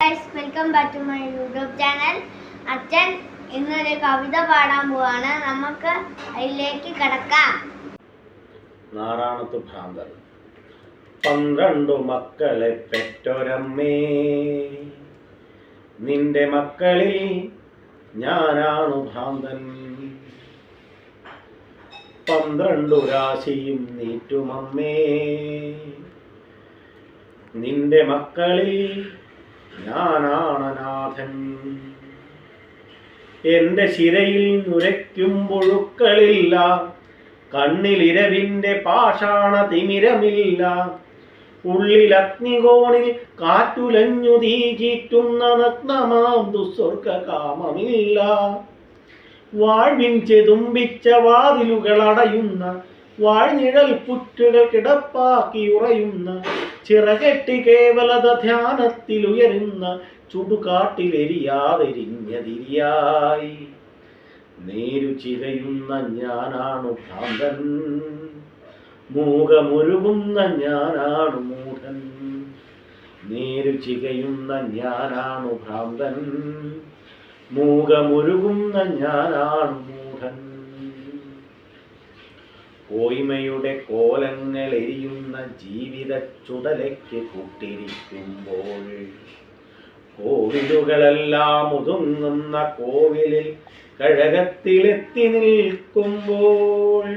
Guys, welcome back to my YouTube channel. അച്ഛൻ ഇന്നൊരു കവിത പാടാൻ പോവാണ്. നമുക്ക് അതിലേക്ക് കിടക്കാം. നാറാണത്ത് ഭ്രാന്തൻ. 12 മക്കളെ പെറ്റൊരമ്മേ, നിന്റെ മക്കളിൽ ഞാനാണു ഭ്രാന്തൻ. 12 രാശിയും നീറ്റുമമ്മേ, നിന്റെ മക്കളിൽ ഞാനാണനാഥൻ. എന്റെ ശിരയിൽ നുരയ്ക്കും പുഴുക്കളില്ല, കണ്ണിലിരവിന്റെ പാഷാണ തിമിരമില്ല, ഉള്ളിൽ അഗ്നികോണിൽ കാറ്റുലഞ്ഞു തീ ചീറ്റുന്ന നഗ്നമാം ദുസ്വർഗ കാമമില്ല. വാഴ്വിൻ ചെതുമ്പിച്ച വാതിലുകൾ അടയുന്ന, വാഴ്നിഴൽ പുറ്റുകൾ കിടപ്പാക്കി ഉറയുന്ന, ചിറകെട്ടി കേവലത ധ്യാനത്തിലുയരുന്ന, ചുടുകാട്ടിലെരിയാതെരിഞ്ഞതിരിയായി നേരു ചികയുന്ന ഞാനാണു ഭ്രാന്തൻ. മൂകമൊരുകുന്ന ഞാനാണു മൂഢൻ. നേരു ചികയുന്ന ഞാനാണു ഭ്രാന്തൻ. മൂകമൊരുകുന്ന ഞാനാണു മൂഢൻ. കോയ്മയുടെ കോലങ്ങൾ എരിയുന്ന ജീവിത ചുടലയ്ക്ക് കൂട്ടിരിക്കുമ്പോൾ, കോവിലുകളെല്ലാം ഒതുങ്ങുന്ന കോവിലിൽ കഴകത്തിലെത്തി നിൽക്കുമ്പോൾ,